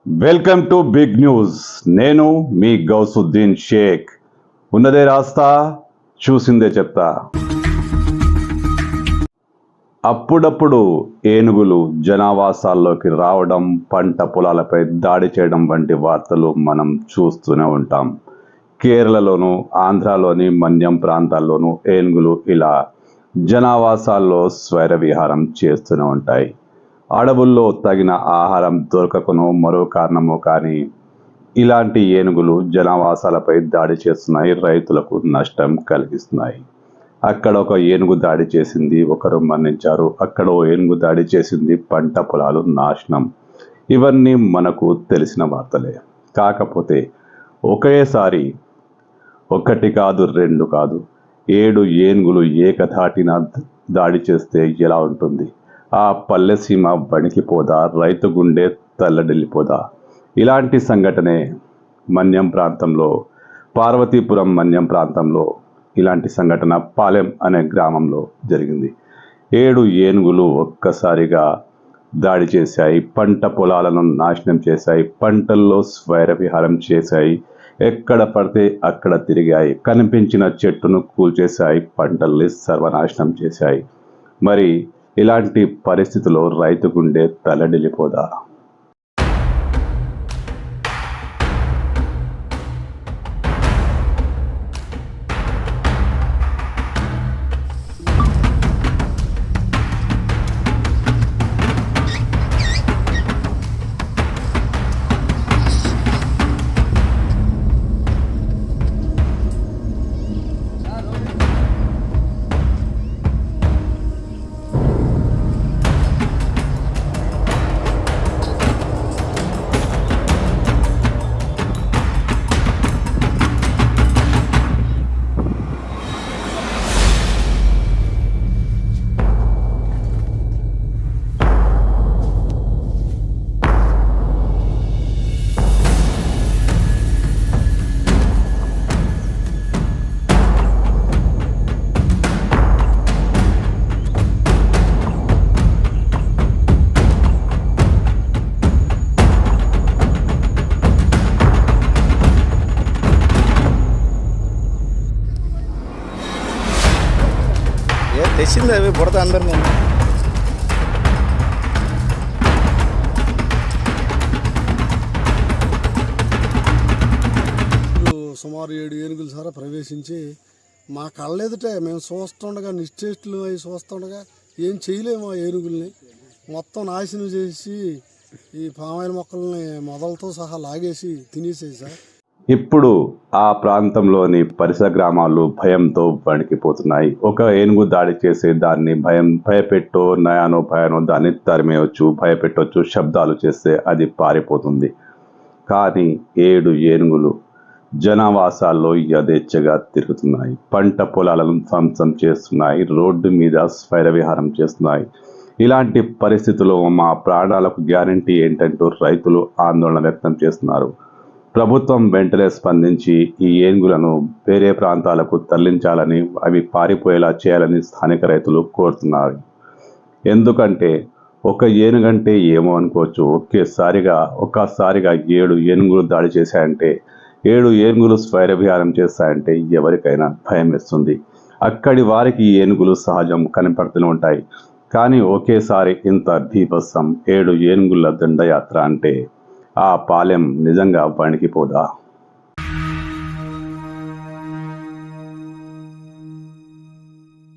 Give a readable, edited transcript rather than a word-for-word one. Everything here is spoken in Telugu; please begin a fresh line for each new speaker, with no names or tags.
Welcome to big news. నేను మీ గౌసుద్దీన్ షేక్. ఉన్నదే రాస్తా, చూసిందే చెప్తా. అప్పుడప్పుడు ఏనుగులు జనావాసాల్లోకి రావడం, పంట పొలాలపై దాడి చేయడం వంటి వార్తలు మనం చూస్తూనే ఉంటాం. కేరళలోను, ఆంధ్రాలోని మన్యం ప్రాంతాల్లోనూ ఏనుగులు ఇలా జనావాసాల్లో స్వైర విహారం చేస్తూనే ఉంటాయి. అడవుల్లో తగిన ఆహారం దొరకకనో మరో కారణమో కానీ ఇలాంటి ఏనుగులు జనావాసాలపై దాడి చేస్తున్నాయి, రైతులకు నష్టం కలిగిస్తున్నాయి. అక్కడ ఒక ఏనుగు దాడి చేసింది, ఒకరు మరణించారు. అక్కడ ఓ ఏనుగు దాడి చేసింది, పంట పొలాలు నాశనం. ఇవన్నీ మనకు తెలిసిన వార్తలే. కాకపోతే ఒకేసారి ఒకటి కాదు, రెండు కాదు, 7 ఏనుగులు ఏకధాటిన దాడి చేస్తే ఎలా ఉంటుంది? ఆ పల్లెసీమ వణికిపోదా? రైతు గుండె తల్లడిల్లిపోదా? ఇలాంటి సంఘటనే మన్యం ప్రాంతంలో, పార్వతీపురం మన్యం ప్రాంతంలో ఇలాంటి సంఘటన పాలెం అనే గ్రామంలో జరిగింది. 7 ఏనుగులు ఒక్కసారిగా దాడి చేశాయి, పంట పొలాలను నాశనం చేశాయి, పంటల్లో స్వైర విహారం చేశాయి, ఎక్కడ పడితే అక్కడ తిరిగాయి, కనిపించిన చెట్టును కూల్చేశాయి, పంటల్ని సర్వనాశనం చేశాయి. మరి ఇలాంటి పరిస్థితిలో రైతు గుండె తల్లడిల్లిపోదా?
తెచ్చింది అవి బుడత అందరు. నేను సుమారు 7 ఏనుగులు సారా ప్రవేశించి మా కళ్ళెదుటే మేము చూస్తుండగా, నిశ్చేష్టులు అవి చూస్తుండగా ఏం చేయలేము. ఆ ఏనుగుల్ని మొత్తం నాశనం చేసి ఈ పామాయిల్ మొక్కల్ని మొదలతో సహా లాగేసి తినేసేది సార్.
ఇప్పుడు ఆ ప్రాంతంలోని పరిసర గ్రామాలు భయంతో వణికిపోతున్నాయి. ఒక ఏనుగు దాడి చేసే దాన్ని భయపెట్టో నయానో భయానో దాన్ని తరిమేయవచ్చు, భయపెట్టవచ్చు. శబ్దాలు చేస్తే అది పారిపోతుంది. కానీ 7 ఏనుగులు జనావాసాల్లో యథేచ్ఛగా తిరుగుతున్నాయి, పంట పొలాలను ధ్వంసం చేస్తున్నాయి, రోడ్డు మీద స్వైర విహారం చేస్తున్నాయి. ఇలాంటి పరిస్థితుల్లో మా ప్రాణాలకు గ్యారంటీ ఏంటంటూ రైతులు ఆందోళన వ్యక్తం చేస్తున్నారు. ప్రభుత్వం వెంటనే స్పందించి ఈ ఏనుగులను వేరే ప్రాంతాలకు తరలించాలని, అవి పారిపోయేలా చేయాలని స్థానిక రైతులు కోరుతున్నారు. ఎందుకంటే ఒక ఏనుగంటే ఏమో అనుకోవచ్చు, ఒక్కసారిగా 7 ఏనుగులు దాడి చేశాయంటే, 7 ఏనుగులు స్వైర విహారం చేస్తాయంటే ఎవరికైనా భయం వేస్తుంది. అక్కడి వారికి ఈ ఏనుగులు సహజం కనపడుతూనే ఉంటాయి. కానీ ఒకేసారి ఇంత బీభత్సం 7 ఏనుగుల దండయాత్ర అంటే ఆ పాలెం నిజంగా వణికిపోదా?